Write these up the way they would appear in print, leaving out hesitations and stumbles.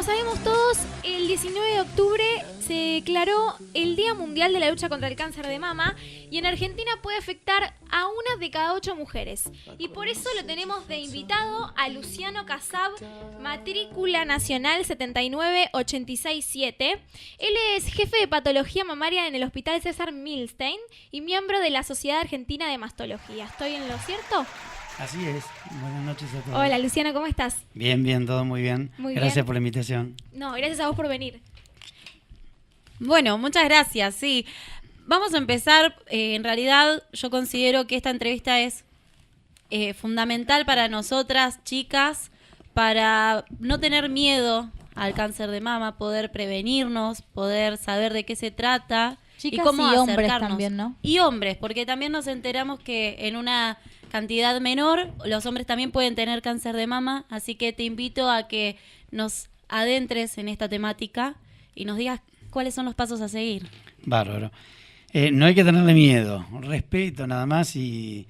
como sabemos todos, el 19 de octubre se declaró el Día Mundial de la Lucha contra el Cáncer de Mama y en Argentina puede afectar a una de cada 8 mujeres. Y por eso lo tenemos de invitado a Luciano Casab, matrícula nacional 79867. Él es jefe de patología mamaria en el Hospital César Milstein y miembro de la Sociedad Argentina de Mastología. ¿Estoy en lo cierto? Así es. Buenas noches a todos. Hola Luciano, ¿cómo estás? Bien, todo muy bien. Muy Gracias bien. por la invitación. No, gracias a vos por venir. Bueno, muchas gracias, sí. Vamos a empezar. En realidad, yo considero que esta entrevista es fundamental para nosotras, chicas, para no tener miedo al cáncer de mama, poder prevenirnos, poder saber de qué se trata. Chicas y cómo y hombres acercarnos. también, ¿no? Y hombres, porque también nos enteramos que en una cantidad menor, los hombres también pueden tener cáncer de mama, así que te invito a que nos adentres en esta temática y nos digas cuáles son los pasos a seguir. Bárbaro. No hay que tenerle miedo, respeto nada más y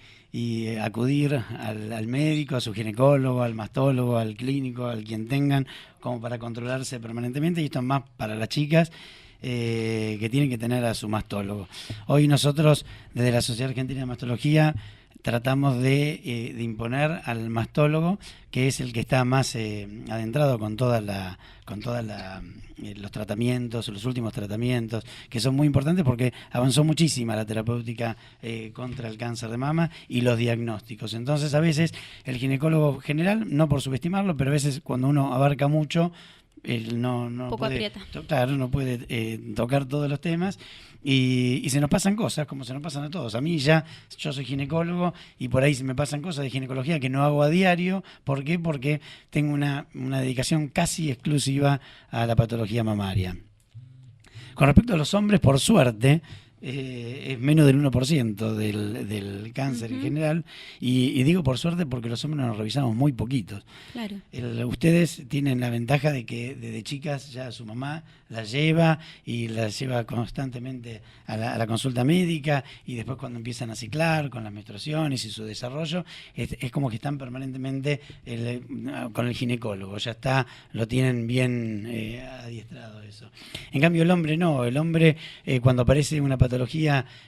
acudir al médico, a su ginecólogo, al mastólogo, al clínico, al quien tengan, como para controlarse permanentemente, y esto es más para las chicas. Que tienen que tener a su mastólogo. Hoy nosotros, desde la Sociedad Argentina de Mastología, tratamos de imponer al mastólogo, que es el que está más adentrado con los tratamientos, los últimos tratamientos, que son muy importantes porque avanzó muchísimo la terapéutica contra el cáncer de mama y los diagnósticos. Entonces, a veces el ginecólogo general, no por subestimarlo, pero a veces cuando uno abarca mucho, él no Poco puede, aprieta. claro, no puede tocar todos los temas y se nos pasan cosas como se nos pasan a todos. A mí yo soy ginecólogo y por ahí se me pasan cosas de ginecología que no hago a diario. ¿Por qué? Porque tengo una dedicación casi exclusiva a la patología mamaria. Con respecto a los hombres, por suerte, es menos del 1% del cáncer en general, y digo por suerte porque los hombres nos revisamos muy poquitos. Claro. Ustedes tienen la ventaja de que desde chicas ya su mamá las lleva y las lleva constantemente a la consulta médica, y después cuando empiezan a ciclar con las menstruaciones y su desarrollo, es como que están permanentemente con el ginecólogo, ya está, lo tienen bien adiestrado eso. En cambio el hombre no, el hombre cuando aparece una patología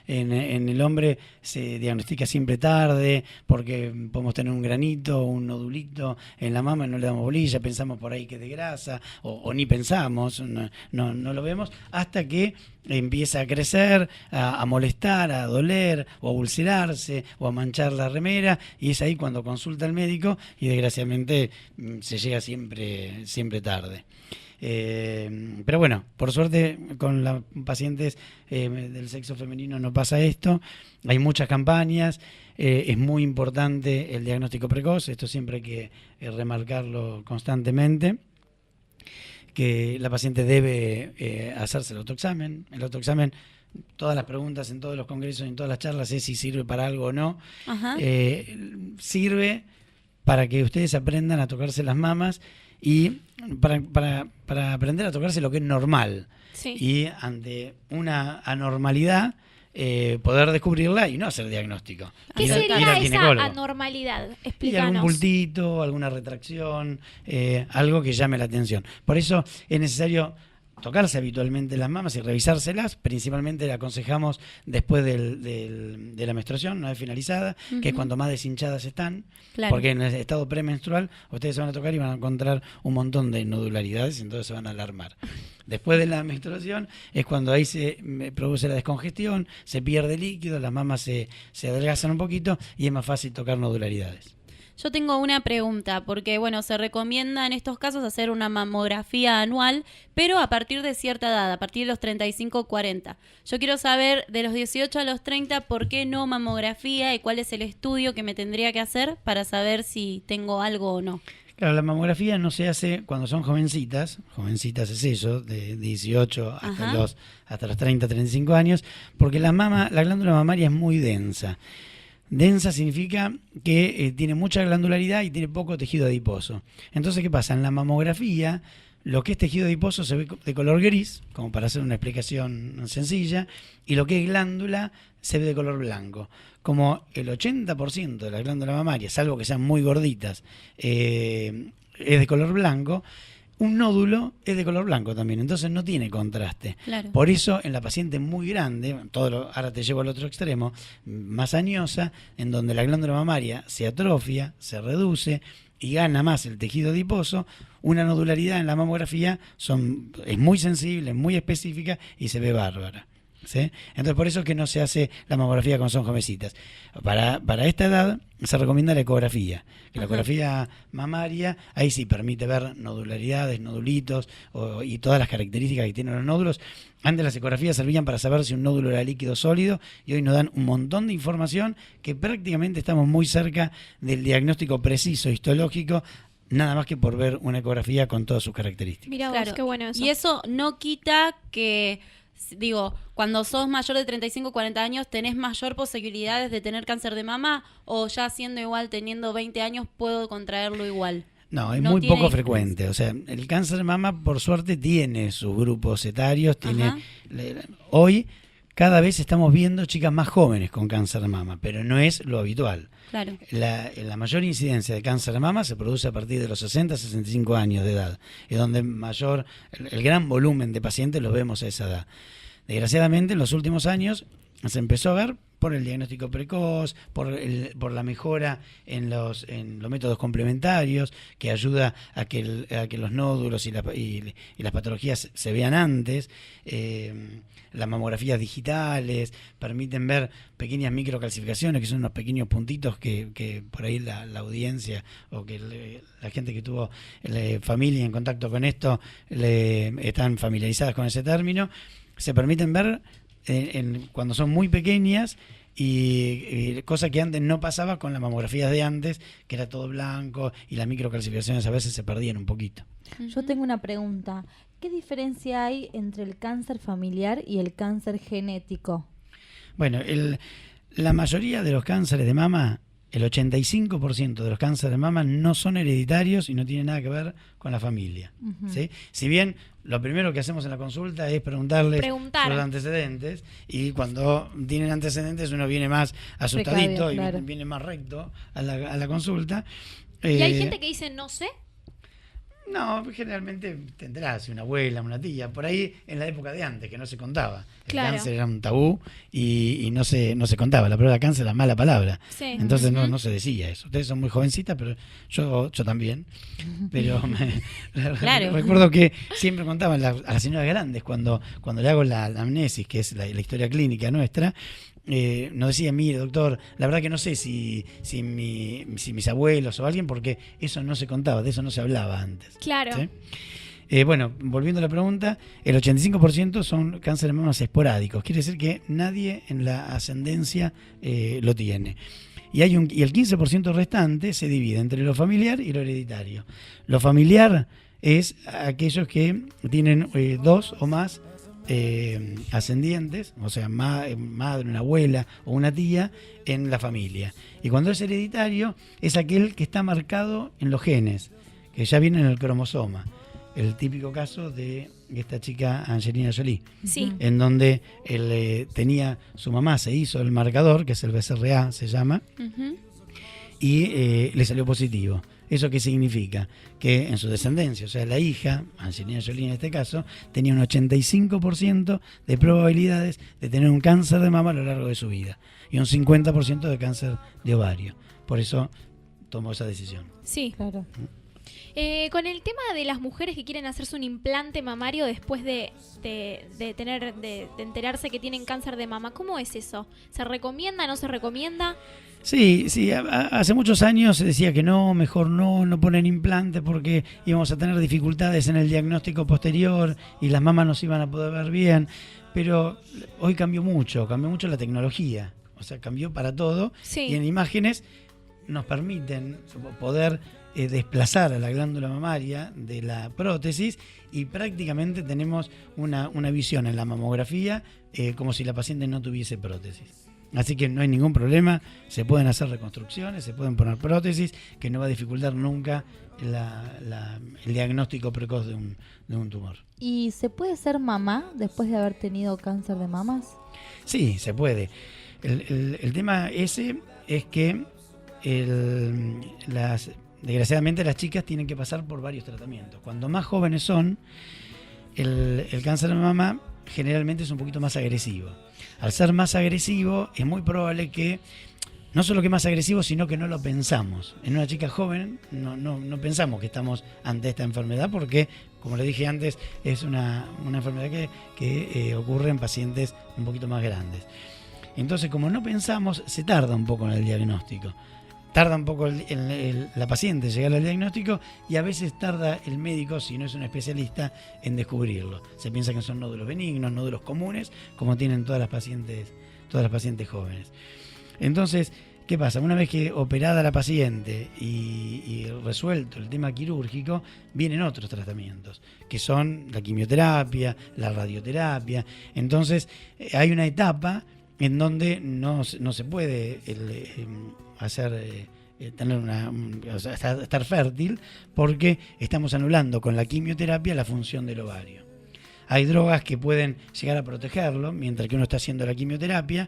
en el hombre se diagnostica siempre tarde, porque podemos tener un granito, un nodulito en la mama y no le damos bolilla, pensamos por ahí que es de grasa, o ni pensamos, no lo vemos, hasta que empieza a crecer, a molestar, a doler, o a ulcerarse, o a manchar la remera, y es ahí cuando consulta al médico y desgraciadamente se llega siempre tarde. Pero bueno, por suerte con las pacientes del sexo femenino no pasa esto. Hay muchas campañas, es muy importante el diagnóstico precoz, esto siempre hay que remarcarlo constantemente, que la paciente debe hacerse el autoexamen. El autoexamen, todas las preguntas en todos los congresos y en todas las charlas es si sirve para algo o no. Ajá. Sirve para que ustedes aprendan a tocarse las mamas y para aprender a tocarse lo que es normal. Sí. Y ante una anormalidad poder descubrirla y no hacer diagnóstico. ¿Qué Ir al sería esa ginecólogo. anormalidad? Y algún Explícanos. bultito, alguna retracción, algo que llame la atención. Por eso es necesario tocarse habitualmente las mamas y revisárselas. Principalmente le aconsejamos después de la menstruación, una vez finalizada, que es cuando más deshinchadas están. Claro. Porque en el estado premenstrual ustedes se van a tocar y van a encontrar un montón de nodularidades, entonces se van a alarmar. Después de la menstruación es cuando ahí se produce la descongestión, se pierde líquido, las mamas se adelgazan un poquito y es más fácil tocar nodularidades. Yo tengo una pregunta, porque bueno, se recomienda en estos casos hacer una mamografía anual, pero a partir de cierta edad, a partir de los 35-40. Yo quiero saber de los 18 a los 30, ¿por qué no mamografía y cuál es el estudio que me tendría que hacer para saber si tengo algo o no? Claro, la mamografía no se hace cuando son jovencitas es eso, de 18 hasta los 30, 35 años, porque la glándula mamaria es muy densa. Densa significa que tiene mucha glandularidad y tiene poco tejido adiposo. Entonces, ¿qué pasa? En la mamografía, lo que es tejido adiposo se ve de color gris, como para hacer una explicación sencilla, y lo que es glándula se ve de color blanco. Como el 80% de la glándula mamaria, salvo que sean muy gorditas, es de color blanco, un nódulo es de color blanco también, entonces no tiene contraste. Claro. Por eso en la paciente muy grande, ahora te llevo al otro extremo, más añosa, en donde la glándula mamaria se atrofia, se reduce y gana más el tejido adiposo, una nodularidad en la mamografía es muy sensible, muy específica y se ve bárbara. ¿Sí? Entonces por eso es que no se hace la mamografía cuando son jovencitas. Para esta edad se recomienda la ecografía, que la ecografía mamaria ahí sí permite ver nodularidades, nodulitos y todas las características que tienen los nódulos. Antes las ecografías servían para saber si un nódulo era líquido o sólido y hoy nos dan un montón de información que prácticamente estamos muy cerca del diagnóstico preciso histológico, nada más que por ver una ecografía con todas sus características. Mira vos, Claro. qué bueno eso. Y eso no quita que, digo, cuando sos mayor de 35 o 40 años, ¿tenés mayor posibilidades de tener cáncer de mama? ¿O ya siendo igual, teniendo 20 años, puedo contraerlo igual? No, es No muy tiene poco diferencia. frecuente. O sea, el cáncer de mama, por suerte, tiene sus grupos etarios. Ajá. Hoy, cada vez estamos viendo chicas más jóvenes con cáncer de mama, pero no es lo habitual. Claro. La mayor incidencia de cáncer de mama se produce a partir de los 60 a 65 años de edad. Es donde el gran volumen de pacientes los vemos a esa edad. Desgraciadamente, en los últimos años se empezó a ver por el diagnóstico precoz, por la mejora en los métodos complementarios, que ayuda a que los nódulos y las patologías se vean antes. Las mamografías digitales permiten ver pequeñas microcalcificaciones, que son unos pequeños puntitos que por ahí la audiencia o que la gente que tuvo familia en contacto con esto están familiarizadas con ese término. Se permiten ver cuando son muy pequeñas y cosa que antes no pasaba con las mamografías de antes, que era todo blanco y las microcalcificaciones a veces se perdían un poquito. Yo tengo una pregunta. ¿Qué diferencia hay entre el cáncer familiar y el cáncer genético? Bueno, la mayoría de los cánceres de mama, el 85% de los cánceres de mama no son hereditarios y no tienen nada que ver con la familia. ¿Sí? Si bien lo primero que hacemos en la consulta es preguntarles sus antecedentes, y cuando tienen antecedentes uno viene más asustadito y viene más recto a la consulta. ¿Y hay gente que dice no sé? No, generalmente tendrás una abuela, una tía, por ahí en la época de antes, que no se contaba. El cáncer era un tabú y no se contaba. La palabra cáncer era mala palabra. Sí. Entonces no se decía eso. Ustedes son muy jovencitas, pero yo también. Pero recuerdo que siempre contaban a las señoras grandes, cuando le hago la amnesis, que es la historia clínica nuestra, nos decía, mire doctor, la verdad que no sé si mis abuelos o alguien, porque eso no se contaba, de eso no se hablaba antes. Claro. ¿Sí? Bueno, volviendo a la pregunta, el 85% son cáncer de mamas esporádicos, quiere decir que nadie en la ascendencia lo tiene. Y el 15% restante se divide entre lo familiar y lo hereditario. Lo familiar es aquellos que tienen dos o más ascendientes, o sea, madre, una abuela o una tía en la familia. Y cuando es hereditario, es aquel que está marcado en los genes, que ya viene en el cromosoma. El típico caso de esta chica Angelina Jolie, sí, en donde su mamá se hizo el marcador, que es el BCRA, se llama, y le salió positivo. ¿Eso qué significa? Que en su descendencia, o sea, la hija, Angelina Jolie en este caso, tenía un 85% de probabilidades de tener un cáncer de mama a lo largo de su vida y un 50% de cáncer de ovario. Por eso tomó esa decisión. Sí. Claro. Con el tema de las mujeres que quieren hacerse un implante mamario después de enterarse que tienen cáncer de mama, ¿cómo es eso? ¿Se recomienda, no se recomienda? Sí, hace muchos años se decía que mejor no ponen implante porque íbamos a tener dificultades en el diagnóstico posterior y las mamas no se iban a poder ver bien, pero hoy cambió mucho la tecnología, o sea, cambió para todo, sí. Y en imágenes nos permiten poder desplazar a la glándula mamaria de la prótesis y prácticamente tenemos una visión en la mamografía como si la paciente no tuviese prótesis. Así que no hay ningún problema, se pueden hacer reconstrucciones, se pueden poner prótesis, que no va a dificultar nunca el diagnóstico precoz de un tumor. ¿Y se puede ser mamá después de haber tenido cáncer de mamas? Sí, se puede. El tema ese es que desgraciadamente las chicas tienen que pasar por varios tratamientos. Cuando más jóvenes son, el cáncer de mama generalmente es un poquito más agresivo. Al ser más agresivo, es muy probable que, no solo que más agresivo, sino que no lo pensamos. En una chica joven no pensamos que estamos ante esta enfermedad porque, como le dije antes, es una enfermedad que ocurre en pacientes un poquito más grandes. Entonces, como no pensamos, se tarda un poco en el diagnóstico. Tarda un poco la paciente en llegar al diagnóstico y a veces tarda el médico, si no es un especialista, en descubrirlo. Se piensa que son nódulos benignos, nódulos comunes, como tienen todas las pacientes jóvenes. Entonces, ¿qué pasa? Una vez que operada la paciente y resuelto el tema quirúrgico, vienen otros tratamientos, que son la quimioterapia, la radioterapia. Entonces, hay una etapa en donde no se puede estar fértil porque estamos anulando con la quimioterapia la función del ovario. Hay drogas que pueden llegar a protegerlo mientras que uno está haciendo la quimioterapia,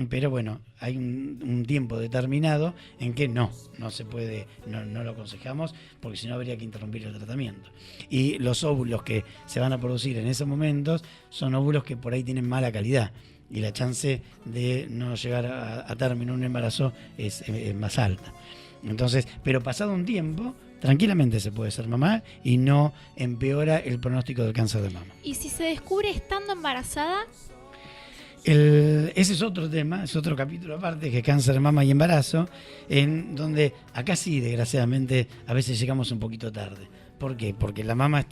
pero bueno, hay un tiempo determinado en que no se puede, no lo aconsejamos porque si no habría que interrumpir el tratamiento. Y los óvulos que se van a producir en esos momentos son óvulos que por ahí tienen mala calidad y la chance de no llegar a término un embarazo es más alta. Entonces, pero pasado un tiempo, tranquilamente se puede ser mamá y no empeora el pronóstico del cáncer de mama. ¿Y si se descubre estando embarazada? Ese es otro tema, es otro capítulo aparte, que es cáncer de mama y embarazo, en donde acá sí, desgraciadamente, a veces llegamos un poquito tarde. ¿Por qué? Porque la mama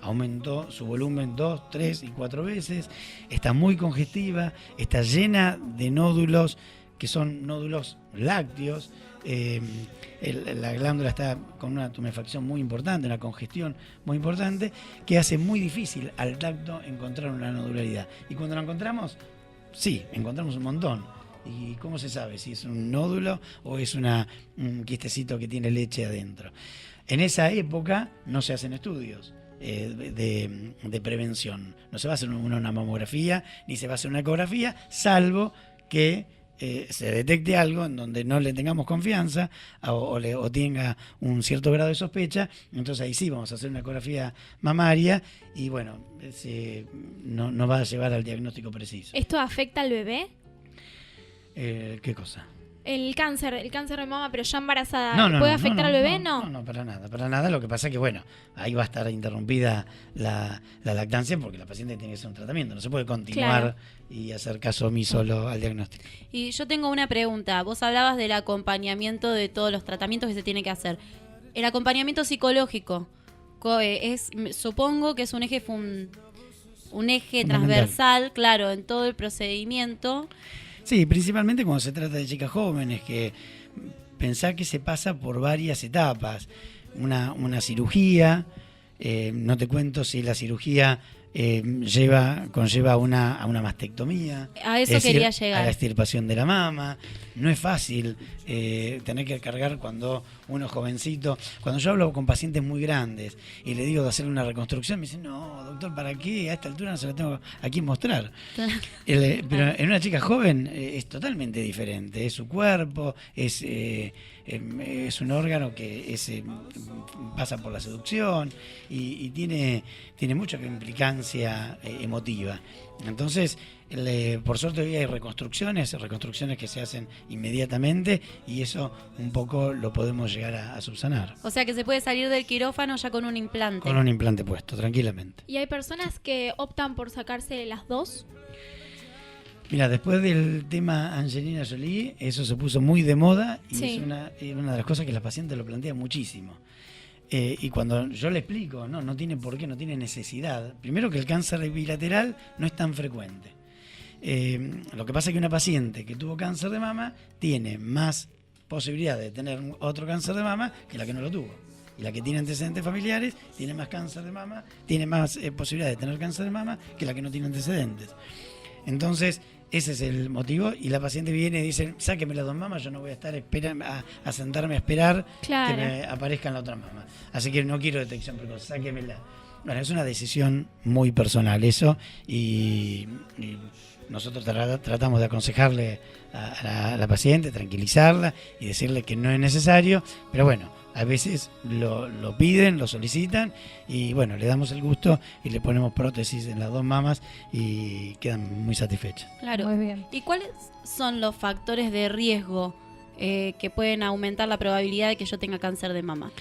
aumentó su volumen 2, 3 y 4 veces, está muy congestiva, está llena de nódulos que son nódulos lácteos, la glándula está con una tumefacción muy importante, una congestión muy importante, que hace muy difícil al tacto encontrar una nodularidad. Y cuando la encontramos, sí, encontramos un montón. ¿Y cómo se sabe si es un nódulo o es un quistecito que tiene leche adentro? En esa época no se hacen estudios de prevención. No se va a hacer una mamografía ni se va a hacer una ecografía, salvo que se detecte algo en donde no le tengamos confianza o tenga un cierto grado de sospecha. Entonces ahí sí vamos a hacer una ecografía mamaria y bueno, no va a llevar al diagnóstico preciso. ¿Esto afecta al bebé? ¿Qué cosa? El cáncer de mama, pero ya embarazada, No, ¿puede afectar al bebé? No, para nada. Lo que pasa es que, bueno, ahí va a estar interrumpida la lactancia porque la paciente tiene que hacer un tratamiento. No se puede continuar y hacer caso omiso al diagnóstico. Y yo tengo una pregunta. Vos hablabas del acompañamiento de todos los tratamientos que se tiene que hacer. El acompañamiento psicológico supongo que es un eje transversal, claro, en todo el procedimiento. Sí, principalmente cuando se trata de chicas jóvenes, que pensar que se pasa por varias etapas. Una cirugía, no te cuento si la cirugía conlleva a una mastectomía. A eso quería llegar. A la extirpación de la mama. No es fácil tener que cargar cuando uno es jovencito. Cuando yo hablo con pacientes muy grandes y le digo de hacer una reconstrucción, me dicen, no, doctor, ¿para qué? A esta altura no se la tengo aquí mostrar. Pero en una chica joven es totalmente diferente. Es su cuerpo, es un órgano que pasa por la seducción y tiene mucha implicancia emotiva. Entonces, por suerte hoy hay reconstrucciones que se hacen inmediatamente y eso un poco lo podemos llegar a subsanar. O sea que se puede salir del quirófano ya con un implante. Con un implante puesto, tranquilamente. ¿Y hay personas que optan por sacarse las dos? Mira, después del tema Angelina Jolie, eso se puso muy de moda y sí. Es una de las cosas que la paciente lo plantea muchísimo. Y cuando yo le explico, no tiene por qué, no tiene necesidad. Primero que el cáncer bilateral no es tan frecuente. Lo que pasa es que una paciente que tuvo cáncer de mama tiene más posibilidad de tener otro cáncer de mama que la que no lo tuvo. Y la que tiene antecedentes familiares tiene más cáncer de mama, tiene más posibilidad de tener cáncer de mama que la que no tiene antecedentes. Entonces, ese es el motivo y la paciente viene y dice, sáqueme las dos mamas, yo no voy a estar a sentarme a esperar que me aparezcan la otra mama. Así que no quiero detección precoz, sáquemela. Bueno, es una decisión muy personal eso y nosotros tratamos de aconsejarle a la paciente, tranquilizarla y decirle que no es necesario, pero bueno, a veces lo piden, lo solicitan y bueno, le damos el gusto y le ponemos prótesis en las 2 mamas y quedan muy satisfechas. Claro. Muy bien. ¿Y cuáles son los factores de riesgo que pueden aumentar la probabilidad de que yo tenga cáncer de mama?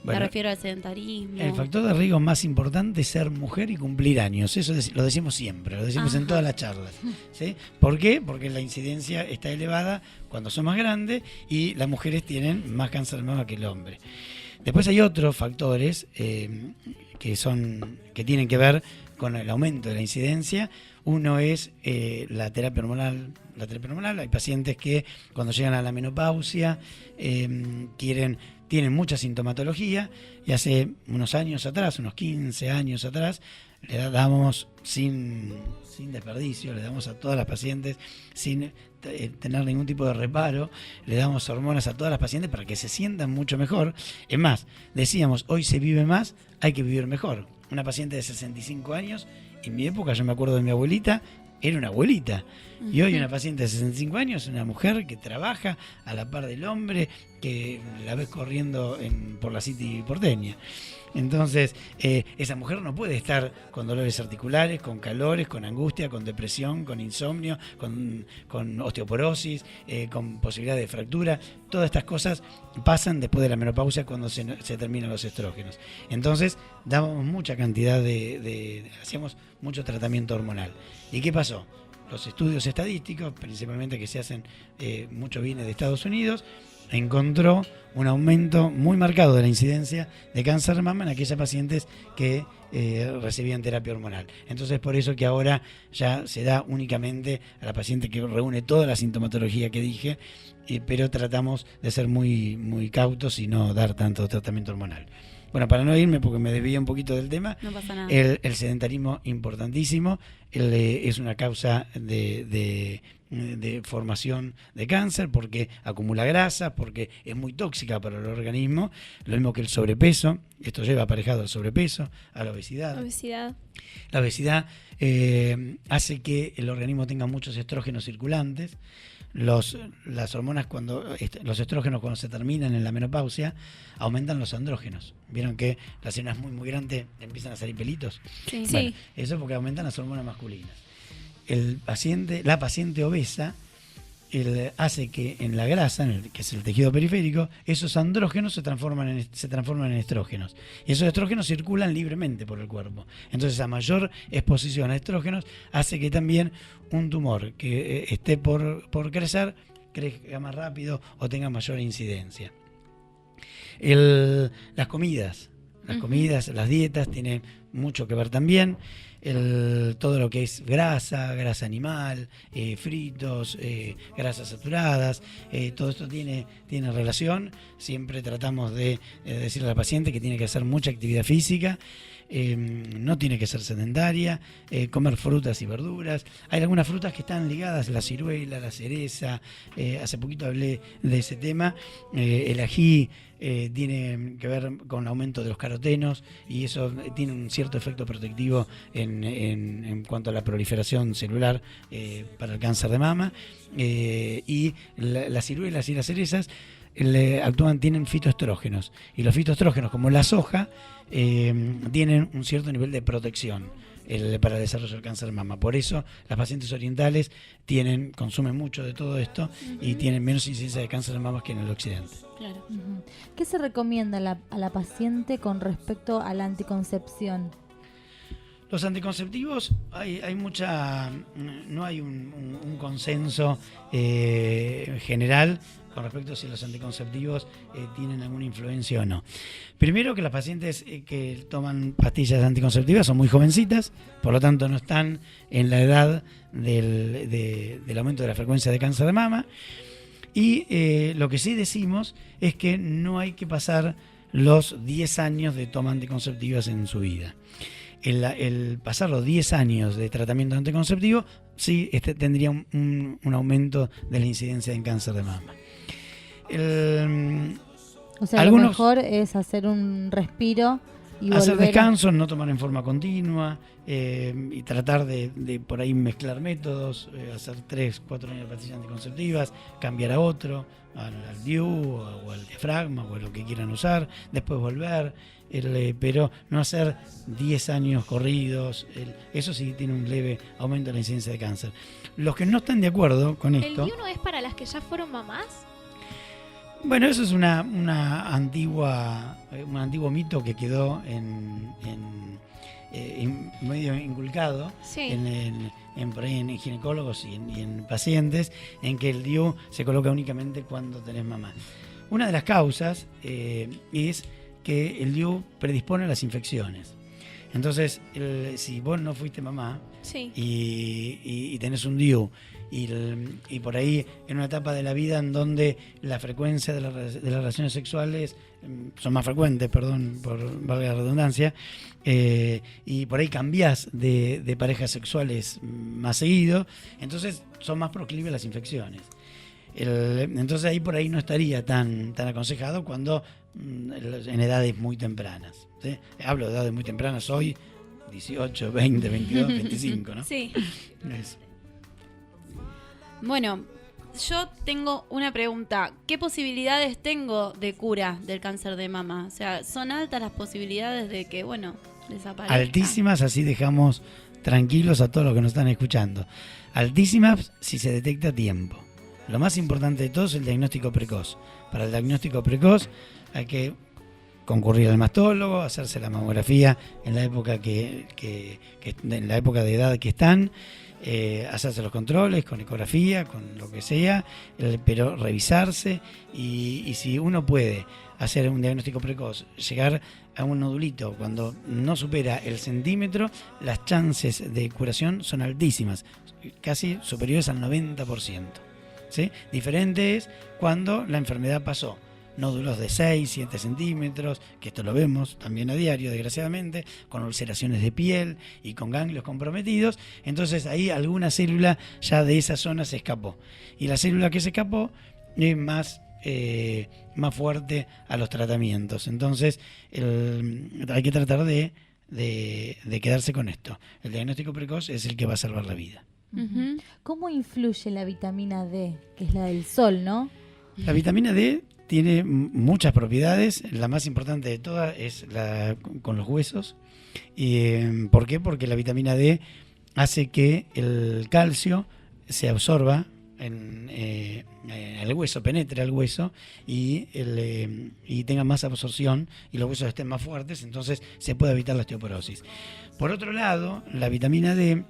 Bueno, Me refiero al sedentarismo. el factor de riesgo más importante es ser mujer y cumplir años. Eso lo decimos siempre, lo decimos en Ajá. todas las charlas. ¿Sí? ¿Por qué? Porque la incidencia está elevada cuando son más grandes y las mujeres tienen más cáncer de mama que el hombre. Después hay otros factores que tienen que ver con el aumento de la incidencia. Uno es la terapia hormonal. Hay pacientes que cuando llegan a la menopausia tienen mucha sintomatología y hace unos años atrás, unos 15 años atrás, le damos sin desperdicio, le damos a todas las pacientes sin tener ningún tipo de reparo, le damos hormonas a todas las pacientes para que se sientan mucho mejor. Es más, decíamos, hoy se vive más, hay que vivir mejor. Una paciente de 65 años, en mi época, yo me acuerdo de mi abuelita, era una abuelita. Y hoy una paciente de 65 años es una mujer que trabaja a la par del hombre, que la ves corriendo por la City porteña. Entonces, esa mujer no puede estar con dolores articulares, con calores, con angustia, con depresión, con insomnio, con osteoporosis, con posibilidad de fractura. Todas estas cosas pasan después de la menopausia cuando se terminan los estrógenos. Entonces, damos mucha cantidad hacíamos mucho tratamiento hormonal. ¿Y qué pasó? Los estudios estadísticos, principalmente que se hacen, mucho viene de Estados Unidos, encontró un aumento muy marcado de la incidencia de cáncer de mama en aquellas pacientes que recibían terapia hormonal. Entonces, por eso que ahora ya se da únicamente a la paciente que reúne toda la sintomatología que dije, pero tratamos de ser muy, muy cautos y no dar tanto tratamiento hormonal. Bueno, para no irme, porque me desvié un poquito del tema, No pasa nada. el sedentarismo importantísimo, es una causa de formación de cáncer porque acumula grasa, porque es muy tóxica para el organismo, lo mismo que el sobrepeso. Esto lleva aparejado al sobrepeso, a la obesidad. La obesidad hace que el organismo tenga muchos estrógenos circulantes. Las hormonas, los estrógenos cuando se terminan en la menopausia, aumentan los andrógenos. ¿Vieron que las señoras muy muy grandes empiezan a salir pelitos? Sí. Bueno, eso es porque aumentan las hormonas masculinas. La paciente obesa hace que en la grasa, que es el tejido periférico, esos andrógenos se transforman en estrógenos. Y esos estrógenos circulan libremente por el cuerpo. Entonces, a mayor exposición a estrógenos, hace que también un tumor que esté por crecer, crezca más rápido o tenga mayor incidencia. Las comidas, las dietas tienen mucho que ver también. Todo lo que es grasa animal, fritos, grasas saturadas, todo esto tiene relación. Siempre tratamos de decirle a la paciente que tiene que hacer mucha actividad física, no tiene que ser sedentaria, comer frutas y verduras. Hay algunas frutas que están ligadas, la ciruela, la cereza, hace poquito hablé de ese tema, el ají. Tiene que ver con el aumento de los carotenos y eso tiene un cierto efecto protectivo en cuanto a la proliferación celular para el cáncer de mama. Y las ciruelas y las cerezas tienen fitoestrógenos, y los fitoestrógenos, como la soja, tienen un cierto nivel de protección para el desarrollo del cáncer de mama. Por eso las pacientes orientales consumen mucho de todo esto y tienen menos incidencia de cáncer de mama que en el occidente. Claro. ¿Qué se recomienda a la paciente con respecto a la anticoncepción? Los anticonceptivos, no hay un consenso general con respecto a si los anticonceptivos tienen alguna influencia o no. Primero, que las pacientes que toman pastillas anticonceptivas son muy jovencitas, por lo tanto no están en la edad del aumento de la frecuencia de cáncer de mama. Y lo que sí decimos es que no hay que pasar los 10 años de toma anticonceptivas en su vida. El pasar los 10 años de tratamiento anticonceptivo sí tendría un aumento de la incidencia en cáncer de mama. O sea, lo mejor es hacer un respiro y hacer volver a- descansos, no tomar en forma continua y tratar de por ahí mezclar métodos, hacer 3-4 años de pastillas anticonceptivas, cambiar a otro, al DIU o al diafragma o a lo que quieran usar, después volver, pero no hacer 10 años corridos, eso sí tiene un leve aumento de la incidencia de cáncer. Los que no están de acuerdo con ¿El esto... DIU no es para las que ya fueron mamás? Bueno, eso es un antiguo mito que quedó medio inculcado Sí. por ahí en ginecólogos y en pacientes, en que el DIU se coloca únicamente cuando tenés mamá. Una de las causas es que el DIU predispone a las infecciones. Entonces, si vos no fuiste mamá Sí. y tenés un DIU y por ahí en una etapa de la vida en donde la frecuencia de las relaciones sexuales son más frecuentes, perdón por valga la redundancia, y por ahí cambiás de parejas sexuales más seguido, entonces son más proclives a las infecciones. Entonces ahí por ahí no estaría tan aconsejado cuando en edades muy tempranas, ¿sí? Hablo de edades muy tempranas hoy, 18, 20, 22, 25, ¿no? Sí. Eso. Bueno, yo tengo una pregunta. ¿Qué posibilidades tengo de cura del cáncer de mama? O sea, ¿son altas las posibilidades de que, bueno, desaparezca? Altísimas, así dejamos tranquilos a todos los que nos están escuchando. Altísimas si se detecta a tiempo. Lo más importante de todo es el diagnóstico precoz. Para el diagnóstico precoz hay que concurrir al mastólogo, hacerse la mamografía en la época en la época de edad que están, hacerse los controles con ecografía, con lo que sea, pero revisarse y si uno puede hacer un diagnóstico precoz, llegar a un nodulito cuando no supera el centímetro, las chances de curación son altísimas, casi superiores al 90%. ¿Sí? Diferente es cuando la enfermedad pasó. Nódulos de 6, 7 centímetros, que esto lo vemos también a diario, desgraciadamente, con ulceraciones de piel y con ganglios comprometidos. Entonces ahí alguna célula ya de esa zona se escapó. Y la célula que se escapó es más fuerte a los tratamientos. Entonces hay que tratar de quedarse con esto. El diagnóstico precoz es el que va a salvar la vida. Ujú. ¿Cómo influye la vitamina D, que es la del sol, no? La vitamina D tiene muchas propiedades, la más importante de todas es con los huesos. ¿Por qué? Porque la vitamina D hace que el calcio se absorba en el hueso, penetre al hueso y tenga más absorción y los huesos estén más fuertes, entonces se puede evitar la osteoporosis. Por otro lado, la vitamina D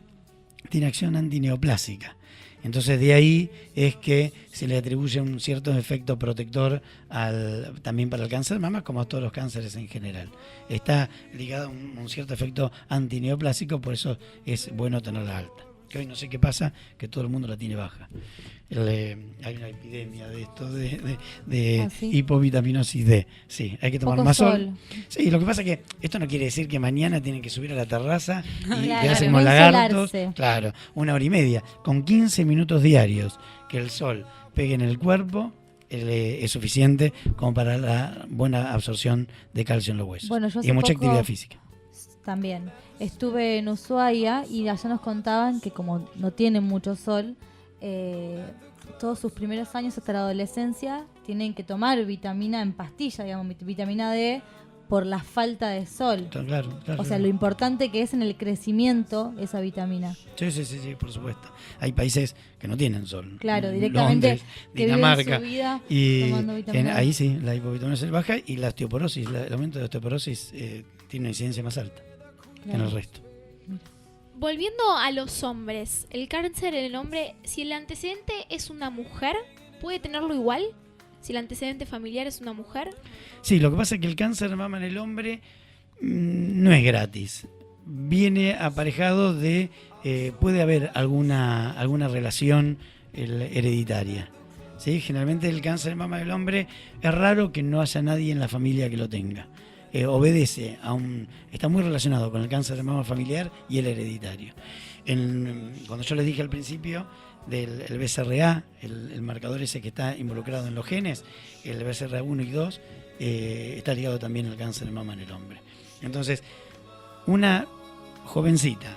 tiene acción antineoplásica. Entonces de ahí es que se le atribuye un cierto efecto protector también para el cáncer de mama, como a todos los cánceres en general. Está ligado a un cierto efecto antineoplásico, por eso es bueno tenerla alta. Que hoy no sé qué pasa, que todo el mundo la tiene baja. Hay una epidemia de esto, de ¿Ah, sí? hipovitaminosis D. Sí, hay que tomar Poco más sol. sol. Sí, lo que pasa es que esto no quiere decir que mañana tienen que subir a la terraza y Claro, quedarse no como lagartos. insolarse. Claro, 1 hora y media. Con 15 minutos diarios que el sol pegue en el cuerpo, es suficiente como para la buena absorción de calcio en los huesos. Bueno, yo y hace mucha poco actividad física. También estuve en Ushuaia y allá nos contaban que como no tienen mucho sol, todos sus primeros años hasta la adolescencia tienen que tomar vitamina en pastilla, digamos, vitamina D, por la falta de sol. Claro. O sea, lo importante que es en el crecimiento esa vitamina. Sí, por supuesto. Hay países que no tienen sol. Claro, directamente Londres, que viven Dinamarca. su vida Y tomando vitamina D. ahí sí, la hipovitaminosis es baja y la osteoporosis, el aumento de osteoporosis tiene una incidencia más alta que en el resto. Volviendo a los hombres, el cáncer en el hombre, si el antecedente es una mujer, ¿puede tenerlo igual? Si el antecedente familiar es una mujer. Sí, lo que pasa es que el cáncer de mama en el hombre no es gratis. Viene aparejado de, puede haber alguna relación hereditaria. ¿Sí? Generalmente el cáncer de mama del hombre es raro que no haya nadie en la familia que lo tenga. Obedece está muy relacionado con el cáncer de mama familiar y el hereditario. Cuando yo les dije al principio del BCRA, el marcador ese que está involucrado en los genes, el BCRA 1 y 2, está ligado también al cáncer de mama en el hombre. Entonces, una jovencita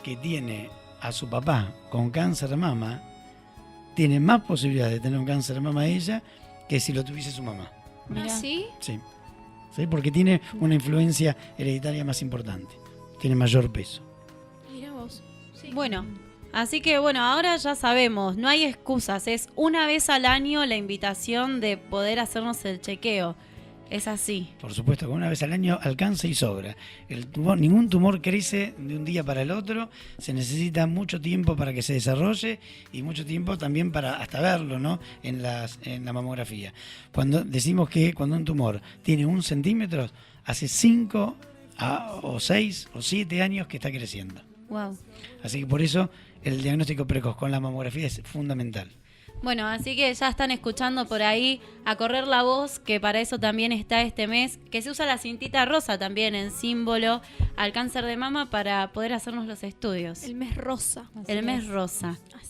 que tiene a su papá con cáncer de mama, tiene más posibilidades de tener un cáncer de mama ella que si lo tuviese su mamá. Mirá. ¿Sí? Sí. ¿Sí? Porque tiene una influencia hereditaria más importante, tiene mayor peso. Mira vos. Sí. Bueno, así que bueno, ahora ya sabemos, no hay excusas, es una vez al año la invitación de poder hacernos el chequeo. Es así. Por supuesto que una vez al año alcanza y sobra. Ningún tumor crece de un día para el otro, se necesita mucho tiempo para que se desarrolle y mucho tiempo también para hasta verlo, ¿no? En la mamografía. Cuando decimos que cuando un tumor tiene 1 centímetro, hace 5 o 6 o 7 años que está creciendo. Wow. Así que por eso el diagnóstico precoz con la mamografía es fundamental. Bueno, así que ya están escuchando por ahí a correr la voz, que para eso también está este mes, que se usa la cintita rosa también en símbolo al cáncer de mama para poder hacernos los estudios. El mes rosa. El mes rosa. Así